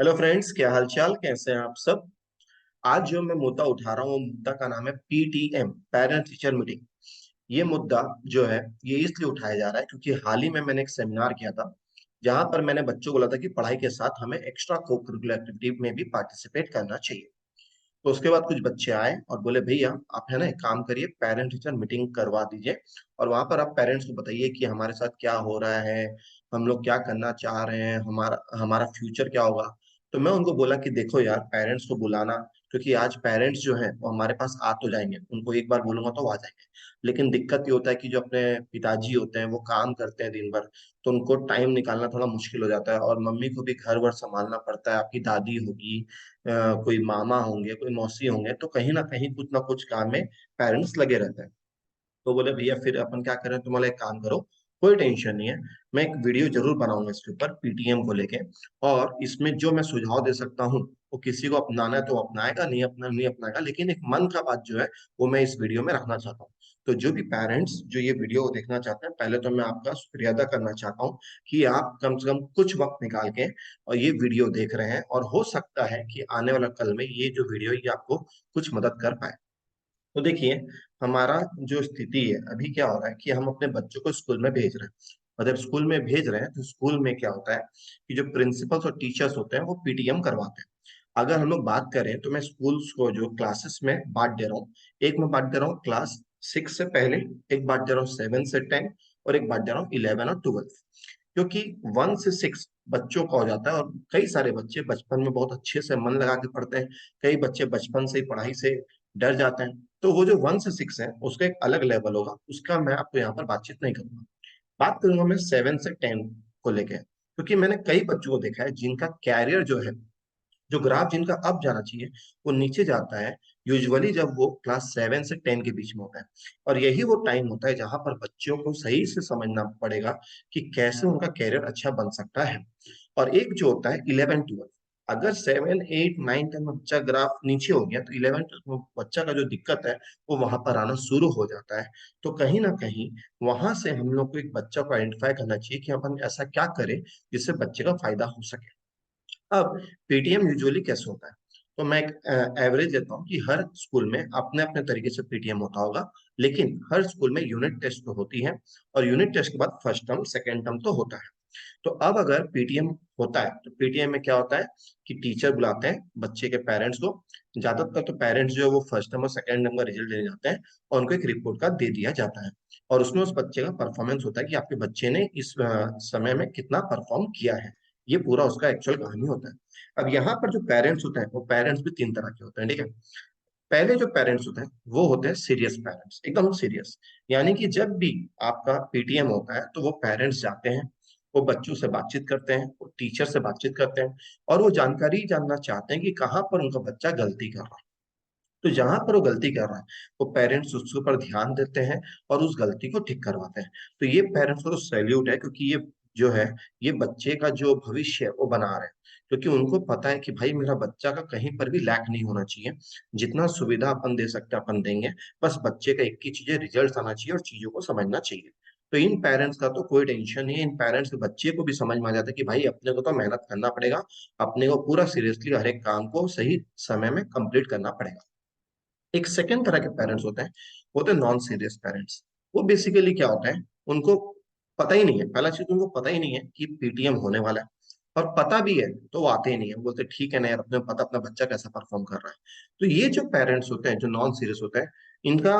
Hello friends, क्या हालचाल, कैसे हैं आप सब। आज जो मैं मुद्दा उठा रहा हूँ वो मुद्दा का नाम है पीटीएम, पेरेंट टीचर मीटिंग। ये मुद्दा जो है ये इसलिए उठाया जा रहा है क्योंकि हाल ही में मैंने एक सेमिनार किया था जहां पर मैंने बच्चों को बोला था कि पढ़ाई के साथ हमें एक्स्ट्रा को करिकुलर एक्टिविटी में भी पार्टिसिपेट करना चाहिए। तो उसके बाद कुछ बच्चे आए और बोले भैया आप है ना एक काम करिए, पेरेंट टीचर मीटिंग करवा दीजिए और वहां पर आप पेरेंट्स को बताइए कि हमारे साथ क्या हो रहा है, हम लोग क्या करना चाह रहे हैं, हमारा हमारा फ्यूचर क्या होगा। तो मैं उनको बोला कि देखो यार, पेरेंट्स को बुलाना, क्योंकि आज पेरेंट्स जो है वो हमारे पास आ तो जाएंगे, उनको एक बार बोलूंगा तो वो आ जाएंगे। लेकिन दिक्कत ये होता है कि जो अपने पिताजी होते हैं वो काम करते हैं दिन भर, तो उनको टाइम निकालना थोड़ा मुश्किल हो जाता है और मम्मी को भी घर वर संभालना पड़ता है। आपकी दादी होगी, कोई मामा होंगे, कोई मौसी होंगे, तो कहीं ना कहीं कुछ ना कुछ काम में पेरेंट्स लगे रहते हैं। तो बोले भैया फिर अपन क्या करें, तुम वाला एक काम करो, कोई टेंशन नहीं है, मैं एक वीडियो जरूर बनाऊंगा इसके ऊपर पीटीएम को लेके। और इसमें जो मैं सुझाव दे सकता हूँ वो किसी को अपनाना है तो अपनाएगा, नहीं अपनाएगा, लेकिन एक मन का बात जो है वो मैं इस वीडियो में रखना चाहता हूँ। तो जो भी पेरेंट्स जो ये वीडियो देखना चाहते हैं, पहले तो मैं आपका शुक्रिया अदा करना चाहता हूँ कि आप कम से कम कुछ वक्त निकाल के और ये वीडियो देख रहे हैं, और हो सकता है कि आने वाला कल में ये जो वीडियो ये आपको कुछ मदद कर पाए। तो देखिए, हमारा जो स्थिति है अभी क्या हो रहा है कि हम अपने बच्चों को स्कूल में भेज रहे हैं, और जब स्कूल में भेज रहे हैं तो स्कूल में क्या होता है कि जो प्रिंसिपल्स और टीचर्स होते हैं वो पीटीएम करवाते हैं। अगर हम लोग बात करें तो मैं स्कूल्स को जो क्लासेस में बांट दे रहा हूँ, एक में बांट दे रहा हूँ क्लास 6 से पहले, एक बांट दे रहा हूँ 7 से 10, और एक बांट दे रहा हूँ 11 और 12। क्योंकि 1 से 6 बच्चों का हो जाता है, और कई सारे बच्चे बचपन में बहुत अच्छे से मन लगा के पढ़ते हैं, कई बच्चे बचपन से ही पढ़ाई से डर जाते हैं। तो वो जो 1 से 6 है उसका एक अलग लेवल होगा, उसका मैं आपको यहाँ पर बातचीत नहीं करूंगा। बात करूंगा मैं 7 से 10 को लेकर, क्योंकि मैंने कई बच्चों को देखा है जिनका कैरियर जो है, जो ग्राफ जिनका अप जाना चाहिए वो नीचे जाता है, यूजुअली जब वो क्लास 7 से 10 के बीच में होता है। और यही वो टाइम होता है जहां पर बच्चों को सही से समझना पड़ेगा कि कैसे उनका कैरियर अच्छा बन सकता है। और एक जो होता है 11 12, अगर 7 8 9 10 में बच्चा ग्राफ नीचे हो गया तो 11 12 में बच्चा का जो दिक्कत है वो वहां पर आना शुरू हो जाता है। तो कहीं ना कहीं वहां से हम लोग को एक बच्चा को आइडेंटिफाई करना चाहिए कि अपन ऐसा क्या करें जिससे बच्चे का फायदा हो सके। अब पीटीएम यूजुअली कैसे होता है, तो मैं एक एवरेज देता हूँ कि हर स्कूल में अपने अपने तरीके से पीटीएम होता होगा, लेकिन हर स्कूल में यूनिट टेस्ट तो होती है, और यूनिट टेस्ट के बाद फर्स्ट टर्म सेकेंड टर्म तो होता है। तो अब अगर पीटीएम होता है तो पीटीएम में क्या होता है कि टीचर बुलाते हैं बच्चे के पेरेंट्स को। ज्यादातर तो पेरेंट्स जो है वो फर्स्ट टर्म और सेकेंड टर्म का रिजल्ट देने जाते हैं, और उनको एक रिपोर्ट कार्ड दे दिया जाता है, और उसमें उस बच्चे का परफॉर्मेंस होता है कि आपके बच्चे ने इस समय में कितना परफॉर्म किया है। ये पूरा उसका एक्चुअल कहानी होता है। अब यहाँ पर जो पेरेंट्स होते हैं वो पेरेंट्स भी तीन तरह के होते हैं, ठीक है। पहले जो पेरेंट्स होते हैं वो होते हैं सीरियस पेरेंट्स, एकदम सीरियस। यानी कि जब भी आपका पीटीएम होता है तो वो पेरेंट्स जाते हैं, वो बच्चों से बातचीत करते हैं, वो टीचर से बातचीत करते हैं, और वो जानकारी जानना चाहते हैं कि कहाँ पर उनका बच्चा गलती कर रहा है। तो जहां पर वो गलती कर रहा है वो पेरेंट्स उसके ऊपर ध्यान देते हैं और उस गलती को ठीक करवाते हैं। तो ये पेरेंट्स को तो सैल्यूट है, क्योंकि ये जो है ये बच्चे का जो भविष्य है वो बना रहे हैं। क्योंकि उनको पता है कि भाई मेरा बच्चा का कहीं पर भी लैक नहीं होना चाहिए, जितना सुविधा अपन दे सकते हैं अपन देंगे, बस बच्चे का एक ही चीज है, रिजल्ट आना चाहिए और चीजों को समझना चाहिए। तो इन पेरेंट्स का तो कोई टेंशन नहीं है, इन पेरेंट्स के बच्चे को भी समझ में आ जाता है कि भाई अपने को तो मेहनत करना पड़ेगा, अपने को पूरा सीरियसली हर एक काम को सही समय में कंप्लीट करना पड़ेगा। एक सेकेंड तरह के पेरेंट्स होते हैं, वो होते हैं नॉन सीरियस पेरेंट्स। वो बेसिकली क्या होता है, उनको पता ही नहीं है, पहला चीज उनको पता ही नहीं है कि पीटीएम होने वाला है, और पता भी है तो वो आते ही नहीं है, वो बोलते हैं, ठीक है ना यार, अपने को पता अपना बच्चा कैसा परफॉर्म कर रहा है। तो ये जो पेरेंट्स होते हैं जो नॉन सीरियस होते हैं, इनका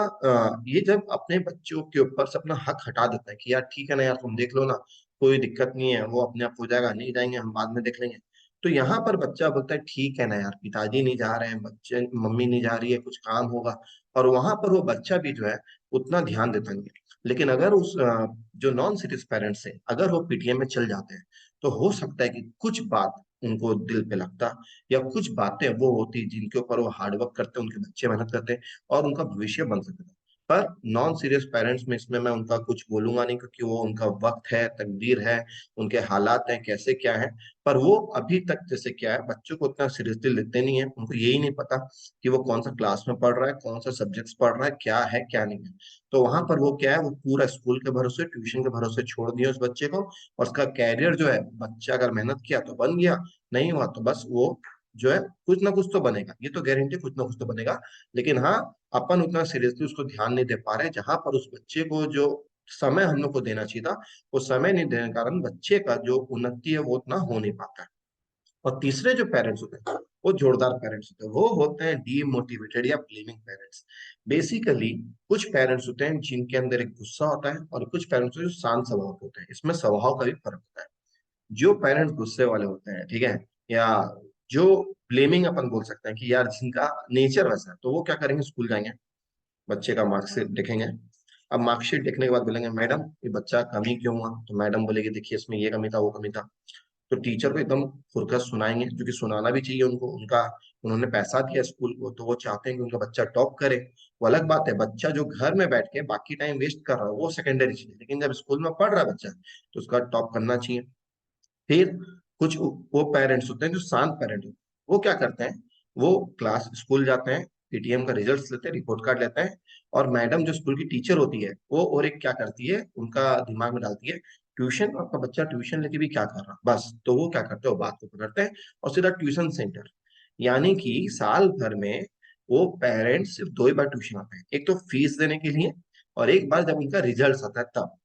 ये जब अपने बच्चों के ऊपर से अपना हक हटा देता है कि यार ठीक है ना यार, तुम देख लो ना, कोई दिक्कत नहीं है, वो अपने आप हो जाएगा, नहीं जाएंगे हम बाद में देख लेंगे। तो यहाँ पर बच्चा बोलता है ठीक है ना यार, पिताजी नहीं जा रहे हैं, बच्चे मम्मी नहीं जा रही है, कुछ काम होगा, और वहां पर वो बच्चा भी जो है उतना ध्यान देता नहीं है। लेकिन अगर उस जो नॉन सिटिज पेरेंट्स है अगर वो पीटीएम में चल जाते हैं, तो हो सकता है कि कुछ बात उनको दिल पे लगता, या कुछ बातें वो होती जिनके ऊपर वो हार्डवर्क करते हैं, उनके बच्चे मेहनत करते हैं और उनका भविष्य बन सकता है। पर नॉन सीरियस पेरेंट्स में इसमें मैं उनका कुछ बोलूंगा नहीं, क्योंकि वो उनका वक्त है, तकदीर है, उनके हालात हैं कैसे क्या है। पर वो अभी तक जैसे क्या है, बच्चों को उतना सीरियसली लेते नहीं है। उनको यही नहीं पता कि वो कौन सा क्लास में पढ़ रहा है, कौन सा सब्जेक्ट्स पढ़ रहा है क्या नहीं है। तो वहां पर वो क्या है, वो पूरा स्कूल के भरोसे, ट्यूशन के भरोसे छोड़ दिया उस बच्चे को। और उसका कैरियर जो है, बच्चा अगर मेहनत किया तो बन गया, नहीं हुआ तो बस वो जो है कुछ ना कुछ तो बनेगा, ये तो गारंटी, कुछ ना कुछ तो बनेगा। लेकिन हाँ, अपन उतना सीरियसली उसको ध्यान नहीं दे पा रहे, जहां पर उस बच्चे को जो समय हम लोग को देना चाहिए था, वो समय नहीं देने के कारण बच्चे का जो उन्नति है वो उतना हो नहीं पाता है। और तीसरे जो पेरेंट्स होते हैं, वो जोरदार पेरेंट्स होते हैं, वो होते हैं डीमोटिवेटेड या ब्लेमिंग पेरेंट्स। बेसिकली कुछ पेरेंट्स होते हैं जिनके अंदर एक गुस्सा होता है, और कुछ पेरेंट्स होते हैं जो शांत स्वभाव के होते हैं। इसमें स्वभाव का भी फर्क होता है। जो पेरेंट्स गुस्से वाले होते हैं, ठीक है, या जो ब्लेमिंग अपन बोल सकते हैं कि यार जिनका नेचर वैसा है, तो वो क्या करेंगे, स्कूल जाएंगे, बच्चे का मार्कशीट देखेंगे। अब मार्कशीट देखने के बाद बोलेंगे मैडम ये बच्चा कमी क्यों हुआ, तो मैडम बोलेगी देखिए इसमें ये कमी था, वो कमी था। तो टीचर को एकदम खुरकर सुनाएंगे, जो कि सुनाना भी चाहिए उनको, उनका उन्होंने पैसा दिया स्कूल को, तो वो चाहते हैं कि उनका बच्चा टॉप करे। वो अलग बात है, बच्चा जो घर में बैठ के बाकी टाइम वेस्ट कर रहा है वो सेकेंडरी चीज है, लेकिन जब स्कूल में पढ़ रहा है बच्चा, तो उसका टॉप करना चाहिए। फिर कुछ वो पेरेंट्स होते हैं जो शांत पेरेंट होते हैं, वो क्या करते हैं, वो क्लास स्कूल जाते हैं, पीटीएम का रिजल्ट लेते हैं, रिपोर्ट कार्ड लेते हैं, और मैडम जो स्कूल की टीचर होती है वो और एक क्या करती है, उनका दिमाग में डालती है, ट्यूशन, आपका बच्चा ट्यूशन लेके भी क्या कर रहा, बस। तो वो क्या करते हैं, वो बात को पकड़ते हैं और सीधा ट्यूशन सेंटर। यानी कि साल भर में वो पेरेंट्स सिर्फ दो ही बार ट्यूशन आते हैं, एक तो फीस देने के लिए, और एक बार जब उनका रिजल्ट आता है तब।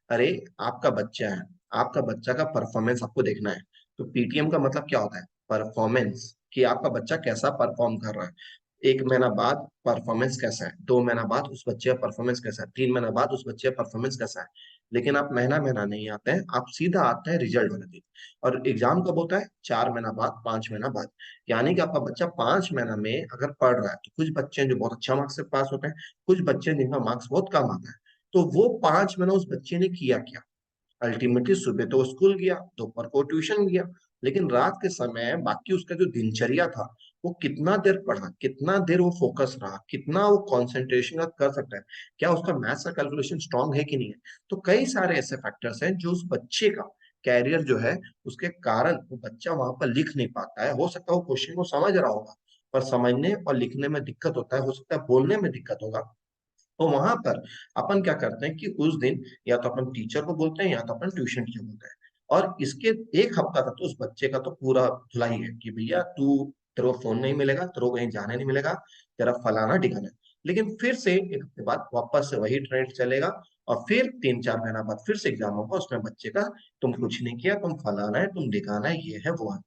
अरे आपका बच्चा है, आपका बच्चा का परफॉर्मेंस आपको देखना है। तो पीटीएम का मतलब क्या होता है, परफॉर्मेंस, कि आपका बच्चा कैसा परफॉर्म कर रहा है। 1 महीना बाद परफॉर्मेंस कैसा है, 2 महीना बाद उस बच्चे का परफॉर्मेंस कैसा है, 3 महीना बाद उस बच्चे का परफॉर्मेंस कैसा है। लेकिन आप महीना महीना नहीं आते हैं, आप सीधा आते हैं रिजल्ट वाले दिन। और एग्जाम कब होता है, 4 महीना बाद, 5 महीना बाद। यानी कि आपका बच्चा 5 महीना में अगर पढ़ रहा है, तो कुछ बच्चे हैं जो बहुत अच्छा मार्क्स से पास होते हैं, कुछ बच्चे हैं जिनका मार्क्स बहुत कम आता है। तो वो 5 महीना उस बच्चे ने किया क्या, अल्टीमेटली सुबह तो वो स्कूल गया, दोपहर को ट्यूशन गया, लेकिन रात के समय बाकी उसका जो दिनचर्या था, वो कितना देर पढ़ा, कितना देर वो फोकस रहा, कितना वो कंसंट्रेशन का कर सकता है, क्या उसका मैथ्स का कैलकुलेशन स्ट्रांग है कि नहीं है। तो कई सारे ऐसे फैक्टर्स हैं जो उस बच्चे का कैरियर जो है, उसके कारण वो बच्चा वहां पर लिख नहीं पाता है। हो सकता है वो क्वेश्चन को समझ रहा होगा, पर समझने और लिखने में दिक्कत होता है, हो सकता है बोलने में दिक्कत होगा। तो वहां पर अपन क्या करते हैं कि उस दिन या तो अपन टीचर को बोलते हैं, या तो अपन ट्यूशन टीचर बोलते हैं। और इसके एक हफ्ता तक तो उस बच्चे का तो पूरा धुलाई है कि भैया तू, तेरे को फोन नहीं मिलेगा, तेरे को कहीं जाने नहीं मिलेगा, तेरा फलाना ठिकाना है। लेकिन फिर से 1 हफ्ते बाद वापस से वही ट्रेंड चलेगा, और फिर 3-4 महीना बाद फिर से एग्जाम होगा, उसमें बच्चे का तुम कुछ नहीं किया, तुम फलाना है, तुम ढिकाना है, ये है वो है।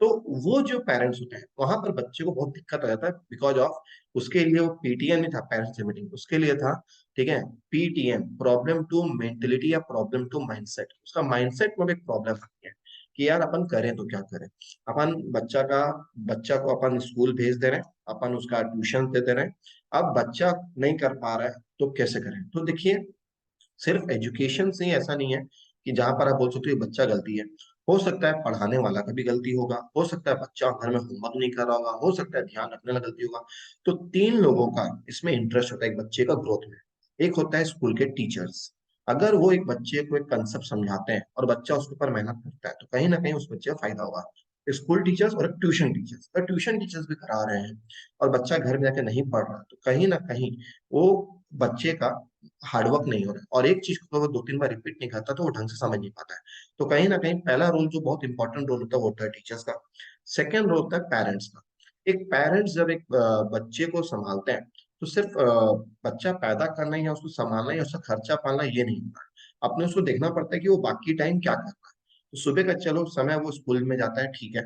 तो वो जो पेरेंट्स होते हैं वहां पर बच्चे को बहुत दिक्कत आ जाता है, बिकॉज ऑफ उसके लिए वो पीटीएम नहीं था, पेरेंट्स मीटिंग, उसके लिए था, ठीक है, पीटीएम, प्रॉब्लम टू मेंटेलिटी या प्रॉब्लम टू माइंडसेट। उसका माइंडसेट में भी एक प्रॉब्लम आती है कि यार अपन करें तो क्या करें। अपन बच्चा को अपन स्कूल भेज दे रहे हैं, अपन उसका ट्यूशन दे दे रहे हैं, अब बच्चा नहीं कर पा रहा है तो कैसे करें। तो देखिए, सिर्फ एजुकेशन से ही ऐसा नहीं है कि जहां पर आप बोल सकते हो ये बच्चा गलती है। हो सकता है पढ़ाने वाला का भी गलती होगा, हो सकता है बच्चा घर में होमवर्क नहीं कर रहा होगा, हो सकता है ध्यान रखने में गलती होगा। तो 3 लोगों का इसमें इंटरेस्ट होता है एक बच्चे का ग्रोथ में। एक होता है स्कूल के टीचर्स, अगर वो एक बच्चे को एक कंसेप्ट समझाते हैं और बच्चा उसके ऊपर मेहनत करता है, तो कहीं ना कहीं उस बच्चे का फायदा होगा। स्कूल टीचर्स और ट्यूशन टीचर्स, अगर ट्यूशन टीचर्स भी करा रहे हैं और बच्चा घर में जाके नहीं पढ़ रहा, तो कहीं ना कहीं वो बच्चे का हार्डवर्क नहीं हो रहा है। और एक चीज को वो 2-3 बार रिपीट नहीं करता तो वो ढंग से समझ नहीं पाता है। तो कहीं ना कहीं पहला रोल जो बहुत इंपॉर्टेंट रोल होता है वो होता है टीचर्स का। सेकेंड रोल होता है पेरेंट्स का। एक पेरेंट्स जब एक बच्चे को संभालते हैं, तो सिर्फ बच्चा पैदा करना या उसको संभालना या उसका खर्चा पालना ये नहीं होता है। अपने उसको देखना पड़ता है कि वो बाकी टाइम क्या कर रहा है। तो सुबह का चलो समय वो स्कूल में जाता है, ठीक है,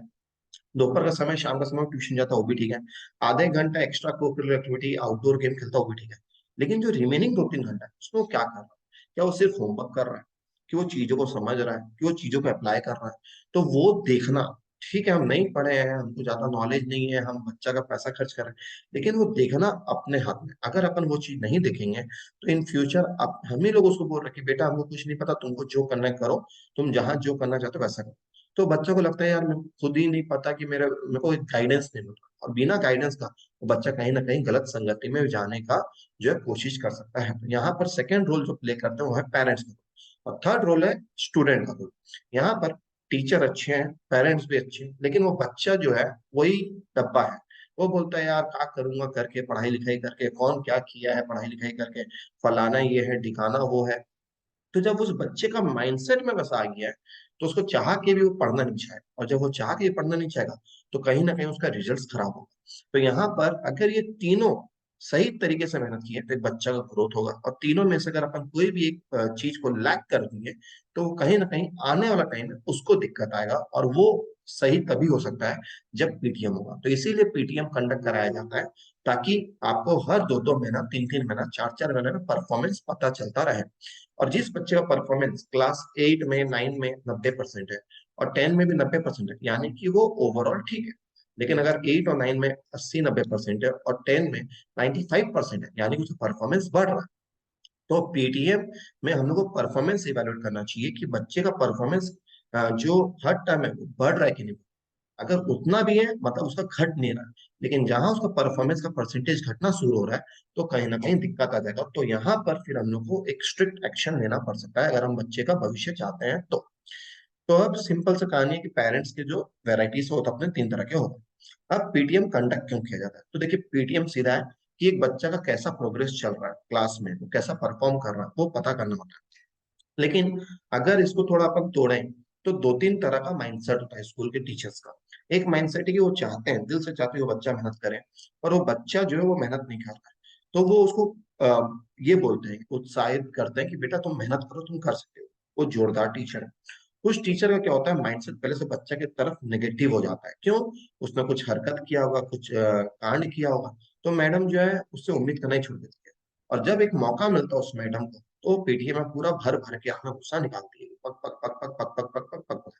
दोपहर का समय, शाम का समय ट्यूशन जाता है, वो भी ठीक है, आधे घंटा एक्स्ट्रा कोकुलर एक्टिविटी, आउटडोर गेम खेलता है, वो भी ठीक है। लेकिन जो रिमेनिंग 2-3 घंटा है उसमें वो क्या कर रहा है, क्या वो सिर्फ होमवर्क कर रहा है, कि वो चीजों को समझ रहा है, कि वो चीजों को अप्लाई कर रहा है। तो वो देखना, ठीक है हम नहीं पढ़े हैं, हमको ज्यादा नॉलेज नहीं है, हम बच्चा का पैसा खर्च कर रहे हैं, लेकिन वो देखना अपने हाथ में। अगर अपन वो चीज नहीं देखेंगे, तो इन फ्यूचर अब हम ही लोग उसको बोल रहे हैं कि बेटा हमको कुछ नहीं पता, तुमको जो करना है करो, तुम जहां जो करना चाहते हो वैसा करो। तो बच्चों को लगता है यार मेरे को खुद ही नहीं पता कि मेरे को एक गाइडेंस नहीं मिल रहा। और बिना गाइडेंस का वो बच्चा कहीं ना कहीं गलत संगति में जाने का जो है कोशिश कर सकता है। तो यहाँ पर सेकेंड रोल जो प्ले करते हैं वो है पेरेंट्स का रोल, और थर्ड रोल है स्टूडेंट का रोल। यहाँ पर टीचर अच्छे हैं, पेरेंट्स भी अच्छे हैं, लेकिन वो बच्चा जो है वही डब्बा है। वो बोलता है यार क्या करूंगा करके, पढ़ाई लिखाई करके, कौन क्या किया है पढ़ाई लिखाई करके, फलाना ये है ढिकाना वो है। तो जब उस बच्चे का माइंडसेट में बस आ गया है, तो उसको चाह के भी वो पढ़ना नहीं चाहेगा, और जब वो चाह के भी पढ़ना नहीं चाहेगा तो कहीं ना कहीं उसका रिजल्ट खराब होगा। तो यहाँ पर अगर ये तीनों सही तरीके से मेहनत की है तो एक बच्चा का ग्रोथ होगा, और तीनों में से अगर अपन कोई भी एक चीज को लैक कर देंगे तो वो कहीं ना कहीं आने वाला टाइम में उसको दिक्कत आएगा, और वो सही तभी हो सकता है जब पीटीएम होगा। तो इसीलिए पीटीएम कंडक्ट कराया जाता है, ताकि आपको हर 2-2 महीना, 3-3 महीना, 4-4 महीने में परफॉर्मेंस पता चलता रहे। और जिस बच्चे का परफॉर्मेंस क्लास 8 में 9 में 90% है, और 10 में भी 90% है, यानी कि वो ओवरऑल ठीक है। लेकिन अगर 8 और 9 में 80-90% है और 10 में 95% है, यानी कि उसका परफॉर्मेंस बढ़ रहा है। तो पीटीएम में हम लोग को परफॉर्मेंस इवेलुएट करना चाहिए कि बच्चे का परफॉर्मेंस जो हर टाइम है वो बढ़ रहा है कि नहीं। अगर उतना भी है मतलब उसका घट नहीं रहा है, लेकिन जहां उसका परफॉर्मेंस का परसेंटेज घटना शुरू हो रहा है तो कहीं ना कहीं दिक्कत आ जाएगा। तो यहाँ पर फिर हम लोग को एक स्ट्रिक्ट एक्शन लेना पड़ सकता है अगर हम बच्चे का भविष्य चाहते हैं तो अब सिंपल सा कहानी है कि पेरेंट्स के जो वेराइटीज हो तो अपने 3 तरह के हो गए। अब पीटीएम कंडक्ट क्यों किया जाता है, तो देखिए पीटीएम सीधा है कि एक बच्चा का कैसा प्रोग्रेस चल रहा है क्लास में, वो कैसा परफॉर्म कर रहा है वो पता करना होता है। लेकिन अगर इसको थोड़ा अपन तोड़ें तो 2-3 तरह का माइंडसेट होता है स्कूल के टीचर्स का। एक माइंडसेट है कि वो चाहते हैं, दिल से चाहते हैं वो बच्चा मेहनत करे, और वो बच्चा जो है वो मेहनत नहीं कर रहा है, तो वो उसको ये बोलते हैं, उत्साहित करते हैं कि बेटा तुम मेहनत करो, तुम कर सकते हो। वो जोरदार टीचर है। कुछ टीचर का क्या होता है, माइंडसेट पहले से बच्चा की तरफ नेगेटिव हो जाता है। क्यों? उसने कुछ हरकत किया होगा, कुछ कांड किया होगा, तो मैडम जो है उससे उम्मीद करना ही छोड़ देती है। और जब एक मौका मिलता है उस मैडम को, तो पीटीए में पूरा भर भर के अपना गुस्सा निकालती है, पक पक पक पक पक पक पक पक पक पक।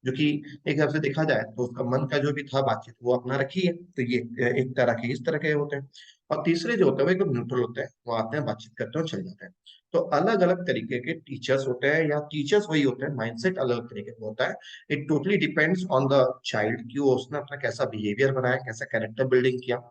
जो कि एक हिसाब से देखा जाए तो उसका मन का जो भी था बातचीत वो अपना रखी है। तो ये एक तरह के इस तरह के होते हैं। और तीसरे जो होते हैं वो एकदम न्यूट्रल होते हैं, वो आते हैं बातचीत करते हैं और चले जाते हैं। तो अलग अलग तरीके के टीचर्स होते हैं, या टीचर्स वही होते हैं, माइंडसेट अलग अलग तरीके का होता है। It totally depends on the child कि वो उसने अपना कैसा बिहेवियर बनाया, कैसा कैरेक्टर बिल्डिंग किया।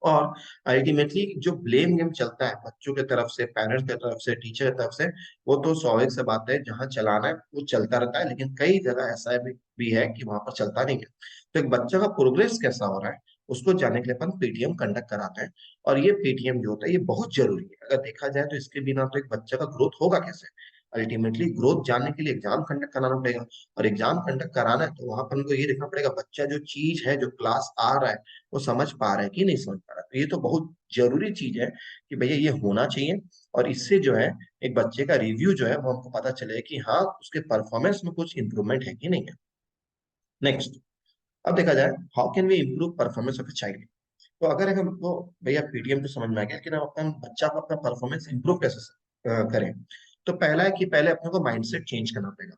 और अल्टीमेटली जो ब्लेम गेम चलता है बच्चों की तरफ से, पेरेंट्स की तरफ से, टीचर की तरफ से, वो तो स्वाभाविक से बात है, जहाँ चलाना है वो चलता रहता है। लेकिन कई जगह ऐसा भी है कि वहां पर चलता नहीं है। तो एक बच्चा का प्रोग्रेस कैसा हो रहा है उसको जानने के लिए अपन पीटीएम कंडक्ट कराते हैं। और ये पीटीएम जो होता है ये बहुत जरूरी है। अगर देखा जाए तो इसके बिना तो एक बच्चा का ग्रोथ होगा कैसे। अल्टीमेटली ग्रोथ जानने के लिए एग्जाम कंडक्ट कराना पड़ेगा, और एग्जाम कंडक्ट कराना है तो वहां पर हमको ये देखना पड़ेगा बच्चा जो चीज है, जो क्लास आ रहा है, वो समझ पा रहा है कि नहीं समझ पा रहा है। तो ये तो बहुत जरूरी चीज है कि भैया ये होना चाहिए। और इससे जो है एक बच्चे का रिव्यू जो है वो हमको पता चले कि हाँ उसके परफॉर्मेंस में कुछ इंप्रूवमेंट है कि नहीं है। नेक्स्ट, अब देखा जाए how can we improve performance of a child. तो अगर हमको भैया पीटीएम तो समझ में आ गया, लेकिन हम अपन बच्चा को अपना परफॉर्मेंस इंप्रूव कैसे करें। तो पहला है कि पहले अपने को माइंडसेट चेंज करना पड़ेगा।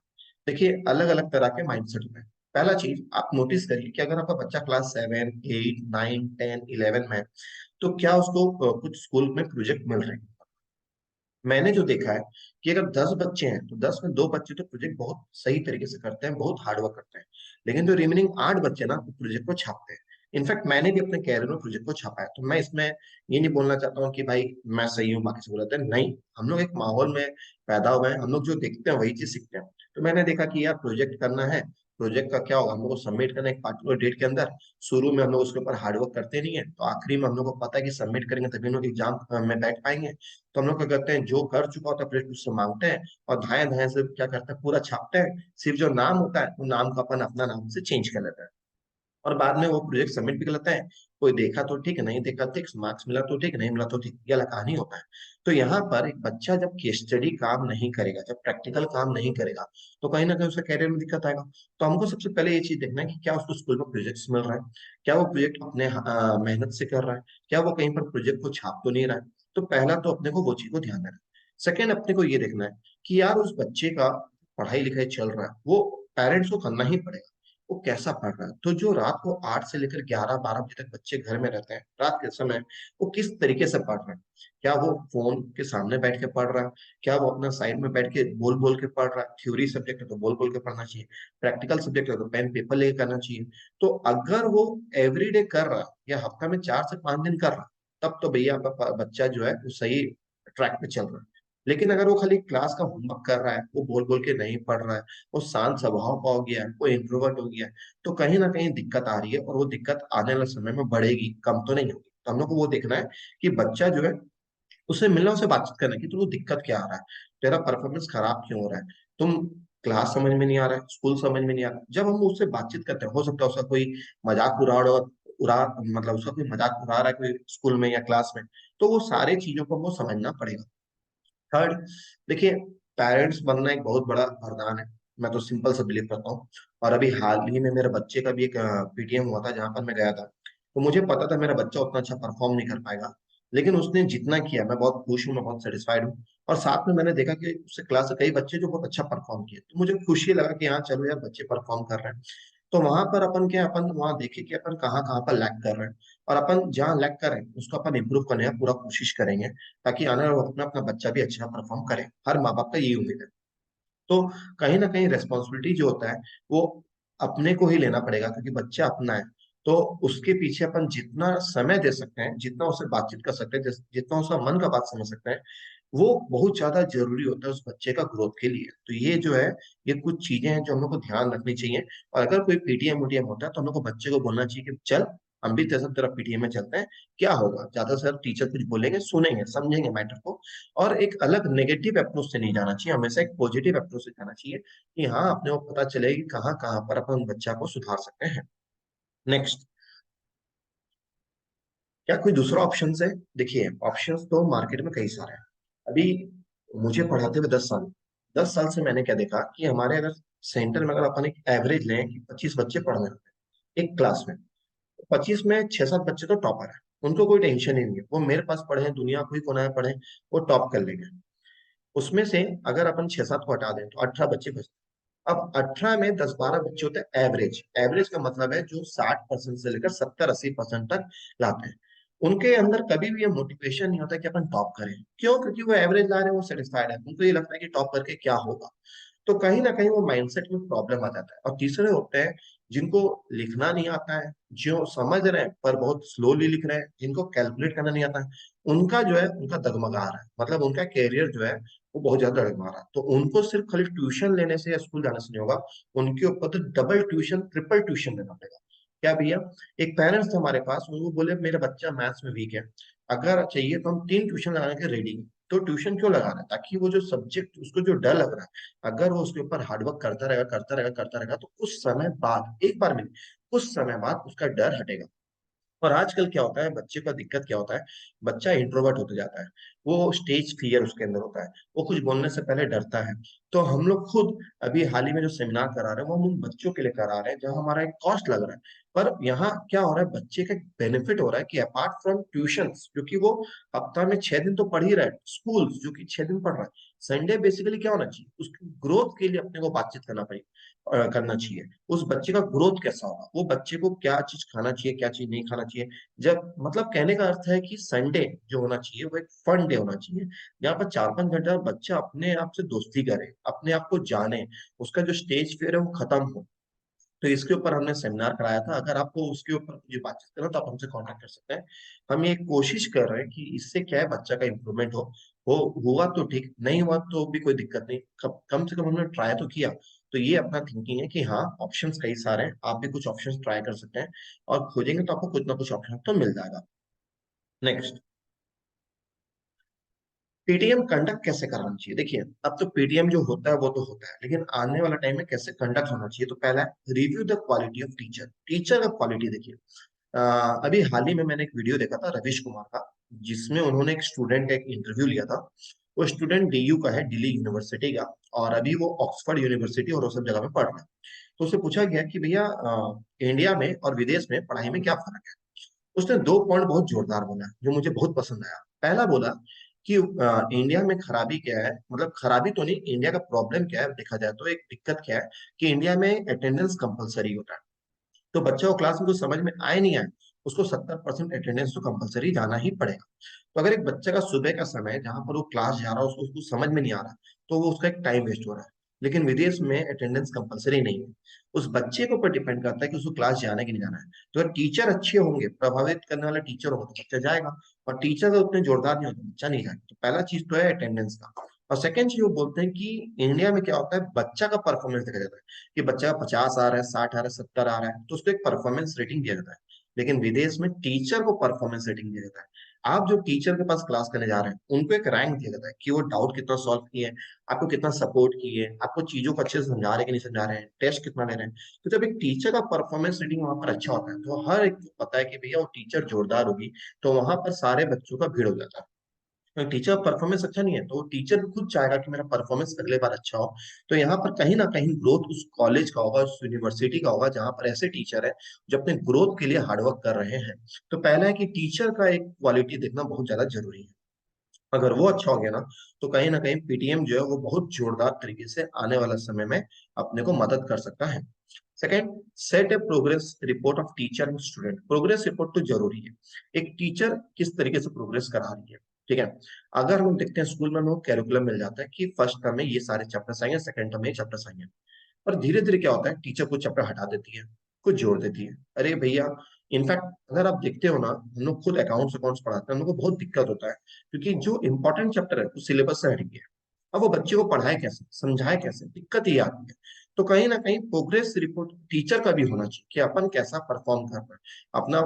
देखिए अलग अलग तरह के माइंडसेट होते हैं। पहला चीज आप नोटिस करिए कि अगर आपका बच्चा क्लास 7, 8, 9, 10, 11 में है, तो क्या उसको कुछ स्कूल में प्रोजेक्ट मिल रहे हैं। मैंने जो देखा है कि अगर 10 बच्चे हैं तो 10 में 2 बच्चे तो प्रोजेक्ट बहुत सही तरीके से करते हैं, बहुत हार्डवर्क करते हैं। लेकिन जो रिमेनिंग 8 बच्चे ना वो प्रोजेक्ट को छापते हैं। इनफैक्ट मैंने भी अपने कैरियर में प्रोजेक्ट को छापा है। तो मैं इसमें ये नहीं बोलना चाहता हूँ कि भाई मैं सही हूँ बाकी सब गलत है, नहीं। हम लोग एक माहौल में पैदा हुए हैं, हम लोग जो देखते हैं वही चीज सीखते हैं। तो मैंने देखा कि यार प्रोजेक्ट करना है, प्रोजेक्ट का क्या होगा, हम लोग को सबमिट करना है एक पार्टिकुलर डेट के अंदर। शुरू में हम लोग उसके ऊपर हार्डवर्क करते नहीं है, तो आखिरी में हम लोग को पता है कि सबमिट करेंगे तभी हम लोग एग्जाम में बैठ पाएंगे। तो हम लोग क्या करते हैं, जो कर चुका होता है प्रोजेक्ट उससे मांगते हैं, और धाए धाए से क्या करते हैं पूरा छापते हैं। सिर्फ जो नाम होता है वो नाम को अपन अपना नाम से चेंज कर लेते हैं, और बाद में वो प्रोजेक्ट सबमिट भी कर लेते हैं। कोई देखा तो ठीक, नहीं देखा ठीक, मार्क्स मिला तो ठीक, नहीं मिला तो ठीक, ये वाला कहानी होता है। तो यहाँ पर एक बच्चा जब केस स्टडी काम नहीं करेगा, जब प्रैक्टिकल काम नहीं करेगा, तो कहीं ना कहीं उसके कैरियर में दिक्कत आएगा। तो हमको सबसे पहले ये चीज देखना है कि क्या उसको स्कूल में प्रोजेक्ट्स मिल रहा है, क्या वो प्रोजेक्ट अपने मेहनत से कर रहा है, क्या वो कहीं पर प्रोजेक्ट को छाप तो नहीं रहा है। तो पहला तो अपने को वो चीज को ध्यान देना है। सेकेंड, अपने को ये देखना है कि यार उस बच्चे का पढ़ाई लिखाई चल रहा है वो पेरेंट्स को करना ही पड़ेगा। वो कैसा पढ़ रहा है। तो जो रात को 8 से लेकर 11-12 बजे तक बच्चे घर में रहते हैं रात के समय, वो किस तरीके से पढ़ रहे हैं। क्या वो फोन के सामने बैठ के पढ़ रहा है, क्या वो अपना साइड में बैठ के बोल बोल के पढ़ रहा है। थ्योरी सब्जेक्ट है तो बोल बोल के पढ़ना चाहिए, प्रैक्टिकल सब्जेक्ट है तो पेन पेपर लेके करना चाहिए। तो अगर वो एवरीडे कर रहा है या हफ्ता में 4 से 5 दिन कर रहा है, तब तो भैया आपका बच्चा जो है वो सही ट्रैक पे चल रहा है। लेकिन अगर वो खाली क्लास का होमवर्क कर रहा है, वो बोल बोल के नहीं पढ़ रहा है, वो शांत स्वभाव का हो गया है, वो इंट्रोवर्ट हो गया है, तो कहीं ना कहीं दिक्कत आ रही है, और वो दिक्कत आने वाले समय में बढ़ेगी, कम तो नहीं होगी। तो हम लोग को वो देखना है कि बच्चा जो है, उससे मिलना, उससे बातचीत करना कि तुमको दिक्कत क्या आ रहा है, तेरा परफॉर्मेंस खराब क्यों हो रहा है, तुम क्लास समझ में नहीं आ रहा है, स्कूल समझ में नहीं आ रहा है। जब हम उससे बातचीत करते हैं, हो सकता है उसका कोई मजाक उड़ा मतलब उसका कोई मजाक उड़ा रहा है कोई स्कूल में या क्लास में, तो वो सारी चीजों को हमको समझना पड़ेगा। थर्ड, देखिए, पेरेंट्स बनना एक बहुत बड़ा वरदान है, मैं तो सिंपल से बिलीव करता हूँ। और अभी हाल ही में मेरे बच्चे का भी एक पीटीएम हुआ था जहां पर मैं गया था। तो मुझे पता था मेरा बच्चा उतना अच्छा परफॉर्म नहीं कर पाएगा, लेकिन उसने जितना किया मैं बहुत खुश हूँ, मैं बहुत सेटिस्फाइड हूँ। और साथ में मैंने देखा कि उससे क्लास के कई बच्चे जो बहुत अच्छा परफॉर्म किए, तो मुझे खुशी लगा कि हाँ चलो यार, बच्चे परफॉर्म कर रहे हैं। तो वहां पर अपन वहां देखे कि अपन कहाँ कहाँ पर लैग कर रहे हैं, और अपन जहाँ लैग कर रहे हैं उसको अपन इम्प्रूव करने का पूरा कोशिश करेंगे, ताकि आने वाले वक्त में अपना बच्चा भी अच्छा परफॉर्म करे। हर माँ बाप का यही उम्मीद है। तो कहीं ना कहीं रेस्पॉन्सिबिलिटी जो होता है वो अपने को ही लेना पड़ेगा, क्योंकि बच्चा अपना है। तो उसके पीछे अपन जितना समय दे सकते हैं, जितना उससे बातचीत कर सकते हैं, जितना उसका मन का बात समझ सकते हैं, वो बहुत ज्यादा जरूरी होता है उस बच्चे का ग्रोथ के लिए। तो ये जो है, ये कुछ चीजें हैं जो हम लोग को ध्यान रखनी चाहिए। और अगर कोई पीटीएम उटीएम होता है तो हम लोग को बच्चे को बोलना चाहिए कि चल, हम भी तेरे साथ तेरा पीटीएम में चलते हैं। क्या होगा, ज्यादा से ज्यादा टीचर कुछ बोलेंगे, सुनेंगे, समझेंगे मैटर को। और एक अलग नेगेटिव अप्रोच से नहीं जाना चाहिए, हमेशा एक पॉजिटिव अप्रोच से जाना चाहिए, कि हाँ अपने को पता चले कि कहाँ कहाँ पर अपन बच्चा को सुधार सकते हैं। नेक्स्ट, क्या कोई दूसरा ऑप्शन है? देखिए, ऑप्शंस तो मार्केट में कई सारे हैं। अभी मुझे पढ़ाते हुए 10 साल, 10 साल से मैंने क्या देखा कि हमारे अगर सेंटर में अगर अपन एक एवरेज लें कि 25 बच्चे पढ़ रहे होते हैं एक क्लास में, 25 में 6-7 बच्चे तो टॉपर है, उनको कोई टेंशन ही नहीं है, वो मेरे पास पढ़े, दुनिया कोई कोना में पढ़े, वो टॉप कर लेंगे। उसमें से अगर अपन 6-7 को हटा दें तो 18 बच्चे बचते हैं। अब 18 में 10-12 बच्चे होते हैं एवरेज। एवरेज का मतलब है जो 60% से लेकर 70-80% तक लाते हैं। उनके अंदर कभी भी ये मोटिवेशन नहीं होता कि अपन टॉप करें। क्यों? क्योंकि वो एवरेज ला रहे हैं, वो सेटिस्फाइड है, उनको ये लगता है कि टॉप करके क्या होगा। तो कहीं ना कहीं वो माइंडसेट में प्रॉब्लम आ जाता है। और तीसरे होते हैं जिनको लिखना नहीं आता है, जो समझ रहे हैं पर बहुत स्लोली लिख रहे हैं, जिनको कैलकुलेट करना नहीं आता है, उनका जो है उनका डगमगा रहा है, मतलब उनका कैरियर जो है वो बहुत ज्यादा डगमगा रहा है। तो उनको सिर्फ खाली ट्यूशन लेने से या स्कूल जाने से नहीं होगा, उनके ऊपर तो डबल ट्यूशन, ट्रिपल ट्यूशन लेना पड़ेगा। क्या भैया, एक पेरेंट्स थे हमारे पास, उनको बोले मेरा बच्चा मैथ्स में वीक है, अगर चाहिए तो हम 3 ट्यूशन लगाने के रेडी हैं। तो ट्यूशन क्यों लगा रहा है? ताकि वो जो सब्जेक्ट उसको जो डर लग रहा है, अगर वो उसके ऊपर हार्डवर्क करता रहेगा, करता रहेगा, करता रहेगा, तो कुछ समय बाद, एक बार में नहीं, कुछ समय बाद उसका डर हटेगा। और आजकल क्या होता है, बच्चे का दिक्कत क्या होता है, बच्चा इंट्रोवर्ट होते जाता है, वो स्टेज फियर उसके अंदर होता है, वो कुछ बोलने से पहले डरता है। तो हम लोग खुद अभी हाल ही में जो सेमिनार करा रहे हैं वो हम उन बच्चों के लिए करा रहे हैं जहाँ हमारा एक कॉस्ट लग रहा है। पर यहाँ क्या हो रहा है, बच्चे का बेनिफिट हो रहा है कि अपार्ट फ्रॉम ट्यूशंस जो कि वो हफ्ता में 6 दिन तो पढ़ ही रहा है, स्कूल जो कि 6 दिन पढ़ रहा है, संडे बेसिकली क्या होना चाहिए, उसकी ग्रोथ के लिए अपने को बातचीत करना चाहिए। उस बच्चे का ग्रोथ कैसा होगा, वो बच्चे को क्या चीज खाना चाहिए, क्या चीज नहीं खाना चाहिए। जब मतलब कहने का अर्थ है कि संडे जो होना चाहिए वो एक फन डे होना चाहिए, जहाँ पर 4-5 घंटा बच्चा अपने आप से दोस्ती करे, अपने आप को जाने, उसका जो स्टेज फियर है वो खत्म हो। तो इसके ऊपर हमने सेमिनार कराया था। अगर आपको उसके ऊपर मुझे बातचीत करना तो आप हमसे कांटेक्ट कर सकते हैं। हम ये कोशिश कर रहे हैं कि इससे क्या है, बच्चा का इम्प्रूवमेंट हो हुआ तो ठीक, नहीं हुआ तो भी कोई दिक्कत नहीं, कम से कम हमने ट्राई तो किया। तो ये अपना थिंकिंग है कि हाँ, ऑप्शंस कई सारे हैं, आप भी कुछ ऑप्शंस ट्राई कर सकते हैं, और खोजेंगे तो आपको कुछ ना कुछ ऑप्शन तो मिल जाएगा। नेक्स्ट, पीटीएम कंडक्ट कैसे कराना चाहिए? देखिए, अब तो पीटीएम जो होता है वो तो होता है, लेकिन आने वाला टाइम में कैसे कंडक्ट होना चाहिए, तो पहला है review the quality of teacher. Teacher का क्वालिटी देखिए, अभी हाल ही में मैंने एक वीडियो देखा था रविश कुमार का, जिसमें उन्होंने एक स्टूडेंट का एक इंटरव्यू लिया था। वो स्टूडेंट डीयू का है, दिल्ली यूनिवर्सिटी का, और अभी वो ऑक्सफोर्ड यूनिवर्सिटी और वो सब जगह में पढ़ रहा है। तो उससे पूछा गया कि भैया, इंडिया में और विदेश में पढ़ाई में क्या फर्क है। उसने 2 पॉइंट बहुत जोरदार बोला जो मुझे बहुत पसंद आया। पहला बोला कि इंडिया में खराबी क्या है, मतलब खराबी तो नहीं, इंडिया का प्रॉब्लम क्या है देखा जाए तो, एक दिक्कत क्या है कि इंडिया में अटेंडेंस कंपलसरी होता है। तो बच्चा को क्लास में कुछ समझ में आए नहीं आए, उसको 70% अटेंडेंस तो कंपलसरी जाना ही पड़ेगा। तो अगर एक बच्चे का सुबह का समय जहां पर वो क्लास जा रहा है उसको उसको समझ में नहीं आ रहा, तो वो उसका एक टाइम वेस्ट हो रहा है। लेकिन विदेश में अटेंडेंस कंपलसरी नहीं है, उस बच्चे के ऊपर डिपेंड करता है कि उसको क्लास जाना है कि नहीं जाना है। तो अगर टीचर अच्छे होंगे, प्रभावित करने वाला टीचर होगा, तो बच्चा जाएगा। और टीचर अगर उतने जोरदार नहीं होते, बच्चा नहीं जाएगा। तो पहला चीज तो है अटेंडेंस का। और सेकंड चीज वो बोलते हैं कि इंडिया में क्या होता है, बच्चा का परफॉर्मेंस देखा जाता है कि बच्चा का 50 आ रहा है, 60 आ रहा है, 70 आ रहा है, तो उसको एक परफॉर्मेंस रेटिंग दिया जाता है। लेकिन विदेश में टीचर को परफॉर्मेंस रेटिंग दिया जाता है। आप जो टीचर के पास क्लास करने जा रहे हैं उनको एक रैंक दिया जाता है कि वो डाउट कितना सॉल्व किए हैं, आपको कितना सपोर्ट किए, आपको चीजों को अच्छे से समझा रहे हैं कि नहीं समझा रहे हैं, टेस्ट कितना ले रहे हैं। तो जब एक टीचर का परफॉर्मेंस रेटिंग वहां पर अच्छा होता है, तो हर एक को पता है कि भैया वो टीचर जोरदार होगी, तो वहां पर सारे बच्चों का भीड़ हो जाता है। टीचर परफॉर्मेंस अच्छा नहीं है तो टीचर भी खुद चाहेगा कि मेरा परफॉर्मेंस अगले बार अच्छा हो। तो यहाँ पर कहीं ना कहीं ग्रोथ उस कॉलेज का होगा, उस यूनिवर्सिटी का होगा, जहाँ पर ऐसे टीचर है जो अपने ग्रोथ के लिए हार्डवर्क कर रहे हैं। तो पहला है कि टीचर का एक क्वालिटी देखना बहुत ज्यादा जरूरी है। अगर वो अच्छा हो गया तो कहीं ना कहीं पीटीएम जो है वो बहुत जोरदार तरीके से आने वाला समय में अपने को मदद कर सकता है। Second, set A progress report of teacher and student. Progress report तो जरूरी है, एक टीचर किस तरीके से प्रोग्रेस करा रही है। ठीक है, अगर हम देखते हैं स्कूल में हमें कैरिकुलम मिल जाता है कि फर्स्ट टर्म में ये सारे चैप्टर्स आएंगे, सेकंड टर्म में ये चैप्टर्स आएंगे। और धीरे धीरे क्या होता है, टीचर कुछ चैप्टर हटा देती है, कुछ जोड़ देती है। अरे भैया, इनफैक्ट अगर आप देखते हो ना, हम लोग खुद अकाउंट्स अकाउंट्स पढ़ाते हैं, हम लोग को बहुत दिक्कत होता है क्योंकि जो इंपॉर्टेंट चैप्टर है वो सिलेबस से हट गया है। अब वो बच्चे को पढ़ाए कैसे, समझाए कैसे, दिक्कत ही आती है। तो कहीं ना कहीं प्रोग्रेस रिपोर्ट टीचर का भी होना चाहिए कि अपन कैसा परफॉर्म कर रहे हैं अपना,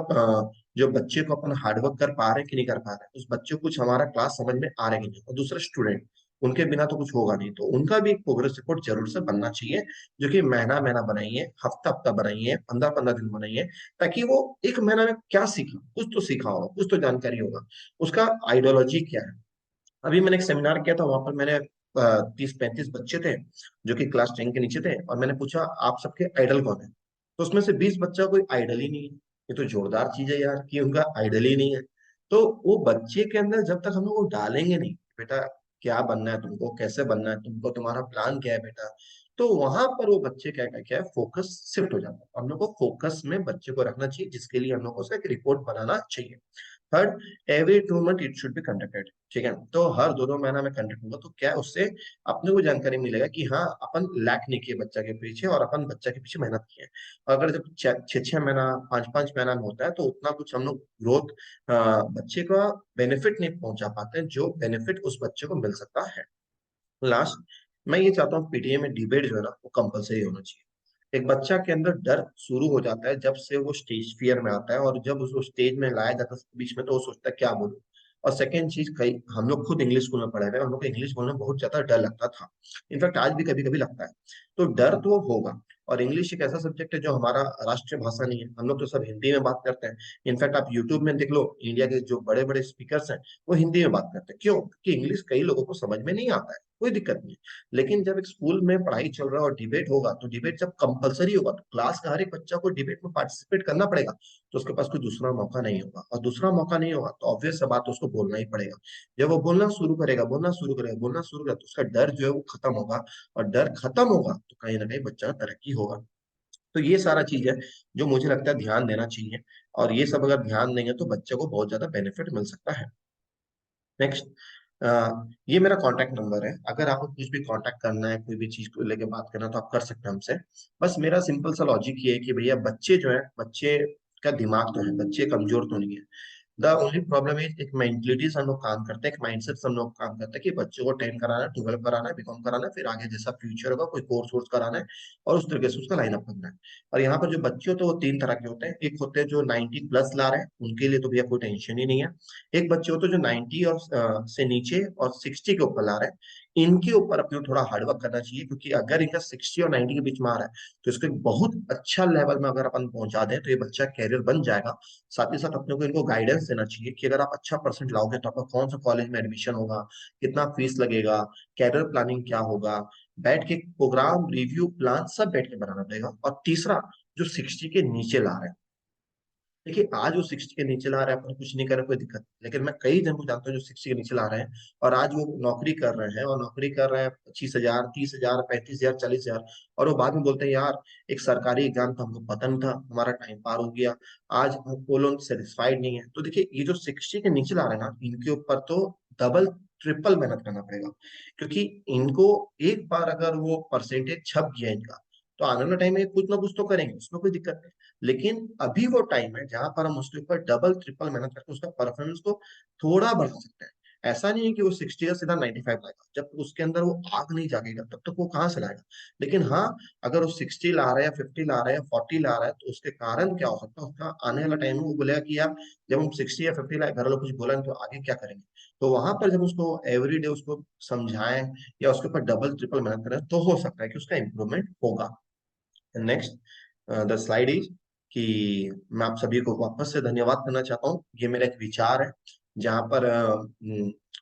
जो बच्चे को अपन हार्डवर्क कर पा रहे हैं कि नहीं कर पा रहे हैं, उस बच्चे को कुछ हमारा क्लास समझ में आ रहा है कि नहीं। और दूसरा स्टूडेंट, उनके बिना तो कुछ होगा नहीं, तो उनका भी एक प्रोग्रेस रिपोर्ट जरूर से बनना चाहिए, जो कि महीना महीना बनाइए, हफ्ता हफ्ता बनाइए, 15 15 दिन बनाइए, ताकि वो एक महीना में क्या सीखा, कुछ तो सीखा होगा, कुछ तो जानकारी होगा, उसका आइडियोलॉजी क्या है। अभी मैंने एक सेमिनार किया था, वहां पर मैंने 30 35 बच्चे थे जो कि क्लास 10 के नीचे थे, और मैंने पूछा आप सबके आइडल कौन है। तो उसमें से 20 बच्चा कोई आइडल ही नहीं है। ये तो जोरदार चीज है यार कि उनका आइडल ही नहीं है। तो वो बच्चे के अंदर जब तक हम लोग वो डालेंगे नहीं, बेटा क्या बनना है तुमको, कैसे बनना है तुमको, तुम्हारा प्लान क्या है बेटा, तो वहां पर वो बच्चे क्या है फोकस शिफ्ट हो जाता है। हम लोग को फोकस में बच्चे को रखना चाहिए, जिसके लिए हम लोग को उसका एक रिपोर्ट बनाना चाहिए। Third, every 2 month it should be conducted. ठीक है, तो हर 2 2 महीना में कंडक्ट होगा, तो क्या है, उससे अपने को जानकारी मिलेगा कि हाँ अपन लैक नहीं किए बच्चा के पीछे, और अपन बच्चा के पीछे मेहनत किए। अगर जब 6 6 महीना 5 5 महीना में होता है, तो उतना कुछ हम लोग ग्रोथ बच्चे का बेनिफिट नहीं पहुंचा पाते हैं, जो बेनिफिट उस बच्चे को मिल सकता है। लास्ट, मैं ये चाहता हूँ पीटीए में डिबेट जो है ना वो कंपलसरी होना चाहिए। एक बच्चा के अंदर डर शुरू हो जाता है जब से वो स्टेज फियर में आता है, और जब उसको स्टेज में लाया जाता है बीच में, तो वो सोचता है क्या बोलूं। और सेकंड चीज, कई हम लोग खुद इंग्लिश स्कूल में पढ़े हुए हैं, हम लोग को इंग्लिश बोलने में बहुत ज्यादा डर लगता था। इनफैक्ट आज भी कभी कभी लगता है। तो डर तो होगा। और इंग्लिश एक ऐसा सब्जेक्ट है जो हमारा राष्ट्रीय भाषा नहीं है, हम लोग तो सब हिंदी में बात करते हैं। इनफैक्ट आप यूट्यूब में देख लो, इंडिया के जो बड़े बड़े स्पीकर्स हैं वो हिंदी में बात करते हैं। क्यों? क्योंकि इंग्लिश कई लोगों को समझ में नहीं आता है, कोई दिक्कत नहीं। लेकिन जब एक स्कूल में पढ़ाई चल रहा है और डिबेट होगा, तो डिबेट जब कंपलसरी होगा, तो क्लास का हर एक बच्चा को डिबेट में पार्टिसिपेट करना पड़ेगा। तो उसके पास कोई दूसरा मौका नहीं होगा, और दूसरा मौका नहीं होगा तो ऑब्वियस बात है, उसको बोलना ही पड़ेगा। जब वो बोलना शुरू करेगा, बोलना शुरू करेगा, बोलना शुरू करेगा, तो उसका डर जो है वो खत्म होगा। और डर खत्म होगा तो कहीं ना कहीं बच्चा का तरक्की होगा। तो ये सारा चीज है जो मुझे लगता है ध्यान देना चाहिए। और ये सब अगर ध्यान देंगे तो बच्चे को बहुत ज्यादा बेनिफिट मिल सकता है। नेक्स्ट, ये मेरा कांटेक्ट नंबर है, अगर आपको कुछ भी कांटेक्ट करना है, कोई भी चीज को लेके बात करना है, तो आप कर सकते हैं हमसे। बस मेरा सिंपल सा लॉजिक ये है कि भैया बच्चे जो है, बच्चे का दिमाग तो है, बच्चे कमजोर तो नहीं है। द ओनली प्रॉब्लम इज एक मेंटलिटी से हम लोग काम करते हैं, एक माइंडसेट से हम लोग काम करते हैं कि बच्चों को 10 कराना है, 12 कराना है, बीकॉम कराना है, फिर आगे जैसा फ्यूचर होगा कोई कोर्स वोर्स कराना है, और उस तरीके से उसका लाइन अप करना है। और यहाँ पर जो बच्चे होते हैं वो 3 तरह के होते हैं। एक होते हैं जो 90 प्लस ला रहे हैं, उनके लिए तो भैया कोई टेंशन ही नहीं है। एक बच्चे होते हैं जो 90 और से नीचे और 60 के ऊपर ला रहे हैं। इनके ऊपर अपने को थोड़ा हार्डवर्क करना चाहिए, क्योंकि अगर इनका 60 और 90 के बीच में आ रहा है, तो इसको एक बहुत अच्छा लेवल में अगर अपन पहुंचा दें तो ये बच्चा कैरियर बन जाएगा। साथ ही साथ अपने को इनको गाइडेंस देना चाहिए कि अगर आप अच्छा परसेंट लाओगे तो आपका कौन सा कॉलेज में एडमिशन होगा, कितना फीस लगेगा, कैरियर प्लानिंग क्या होगा, बैठ के प्रोग्राम रिव्यू प्लान सब बैठ के बनाना पड़ेगा। और तीसरा, जो 60 के नीचे ला रहे हैं, देखिए आज वो 60 के नीचे ला रहा है, अपन कुछ नहीं कर रहे, कोई दिक्कत नहीं। लेकिन मैं कई जन को जानता हूँ जो 60 के नीचे ला रहे हैं और आज वो नौकरी कर रहे हैं, और नौकरी कर रहे हैं 25,000, 30,000, 35,000, 40,000, और वो बाद में बोलते हैं यार एक सरकारी एग्जाम था, हमको पता नहीं था, हमारा टाइम पार हो गया। आज वो लोग सेटिस्फाइड नहीं है। तो देखिए ये जो 60 के नीचे ला रहे हैं ना, इनके ऊपर तो डबल ट्रिपल मेहनत करना पड़ेगा, क्योंकि इनको एक बार अगर वो परसेंटेज छप गया इनका, तो आने वाले टाइम में कुछ ना कुछ तो करेंगे, उसमें कोई दिक्कत नहीं। लेकिन अभी वो टाइम है जहां पर हम उसके ऊपर डबल ट्रिपल मेहनत करके उसका परफॉर्मेंस को थोड़ा बढ़ा सकते हैं। ऐसा नहीं है कि वो 60 या सीधा 95 लाएगा, जब तक उसके अंदर वो आग नहीं जागेगा तब तक वो कहाँ से लाएगा। लेकिन हाँ, अगर वो 60 ला रहा है या 50 ला रहा है या 40 ला रहा है, तो उसके कारण क्या हो सकता है, उसका आने वाला टाइम में वो बोलेगा कि यार जब हम 60 या 50 लाए, घर वालों कुछ बोला नहीं, तो आगे क्या करेंगे। तो वहां पर जब उसको एवरी डे उसको समझाएं या उसके ऊपर डबल ट्रिपल मेहनत करें, तो हो सकता है कि उसका इंप्रूवमेंट होगा। नेक्स्ट द स्लाइड इज कि मैं आप सभी को वापस से धन्यवाद करना चाहता हूँ। ये मेरा एक विचार है, जहाँ पर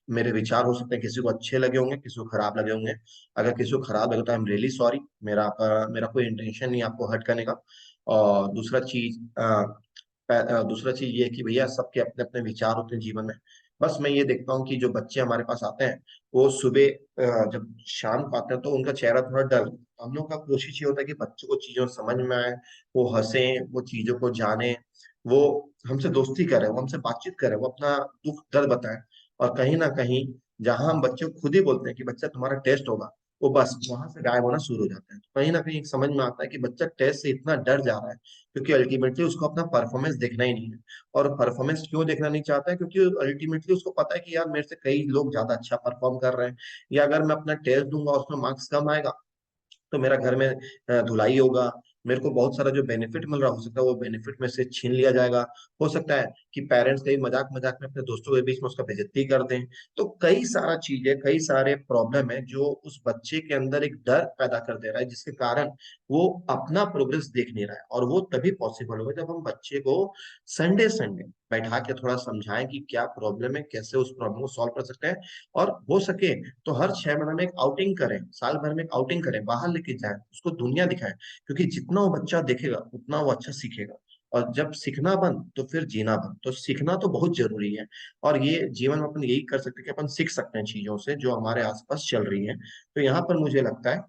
मेरे विचार हो सकते हैं किसी को अच्छे लगे होंगे, किसी को खराब लगे होंगे। अगर किसी को खराब लगे तो आई एम रियली सॉरी। मेरा कोई इंटेंशन नहीं आपको हर्ट करने का। और दूसरा चीज ये है कि भैया सबके अपने अपने विचार होते हैं जीवन में। बस मैं ये देखता हूँ कि जो बच्चे हमारे पास आते हैं, वो सुबह जब शाम को आते हैं तो उनका चेहरा थोड़ा डल, हम लोग का कोशिश ये होता है कि बच्चों को चीजों समझ में आए, वो हंसे, वो चीजों को जाने, वो हमसे दोस्ती करे, वो हमसे बातचीत करे, वो अपना दुख दर्द बताए। और कहीं ना कहीं जहां हम बच्चे को खुद ही बोलते हैं कि बच्चा तुम्हारा टेस्ट होगा, वो बस वहां से गायब होना शुरू हो जाता है। तो कहीं ना कहीं समझ में आता है कि बच्चा टेस्ट से इतना डर जा रहा है, क्योंकि अल्टीमेटली उसको अपना परफॉर्मेंस देखना ही नहीं है। और परफॉर्मेंस क्यों देखना नहीं चाहता है, क्योंकि अल्टीमेटली उसको पता है कि यार मेरे से कई लोग ज्यादा अच्छा परफॉर्म कर रहे हैं, या अगर मैं अपना टेस्ट दूंगा और उसमें मार्क्स कम आएगा, तो मेरा घर में धुलाई होगा, मेरे को बहुत सारा जो बेनिफिट मिल रहा हो सकता है वो बेनिफिट में से छीन लिया जाएगा। हो सकता है कि पेरेंट्स कहीं मजाक मजाक में अपने दोस्तों के बीच में उसका बेइज्जती कर दें। तो कई सारा चीजें, कई सारे प्रॉब्लम है जो उस बच्चे के अंदर एक डर पैदा कर दे रहा है, जिसके कारण वो अपना प्रोग्रेस देख नहीं रहा है। और वो तभी पॉसिबल होगा जब हम बच्चे को संडे संडे बैठा के थोड़ा समझाएं कि क्या प्रॉब्लम है, कैसे उस प्रॉब्लम को सॉल्व कर सकते हैं। और हो सके तो हर 6 महीने में एक आउटिंग करें, साल भर में एक आउटिंग करें, बाहर लेके जाएं, उसको दुनिया दिखाएं। क्योंकि जितना वो बच्चा देखेगा उतना वो अच्छा सीखेगा। और जब सीखना बंद तो फिर जीना बंद। तो सीखना तो बहुत जरूरी है, और ये जीवन में अपन यही कर सकते हैं कि अपन सीख सकते हैं चीजों से जो हमारे आसपास चल रही है। तो यहाँ पर मुझे लगता है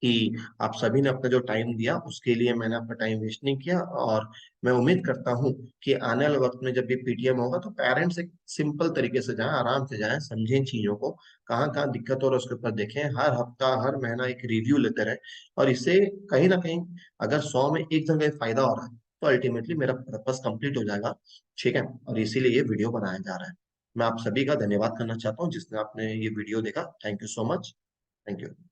कि आप सभी ने अपना जो टाइम दिया उसके लिए मैंने अपना टाइम वेस्ट नहीं किया। और मैं उम्मीद करता हूँ कि आने वाले वक्त में जब भी पीटीएम होगा तो पेरेंट्स एक सिंपल तरीके से जाएं, आराम से जाएं, समझें चीजों को, कहाँ कहाँ दिक्कत हो रहा है उसके ऊपर देखें, हर हफ्ता हर महीना एक रिव्यू लेते रहें। और इससे कहीं ना कहीं अगर 100 में एक जगह फायदा हो रहा है, तो अल्टीमेटली मेरा पर्पस कंप्लीट हो जाएगा। ठीक है, और इसीलिए ये वीडियो बनाया जा रहा है। मैं आप सभी का धन्यवाद करना चाहता हूँ जिसने आपने ये वीडियो देखा। Thank you so much. Thank you.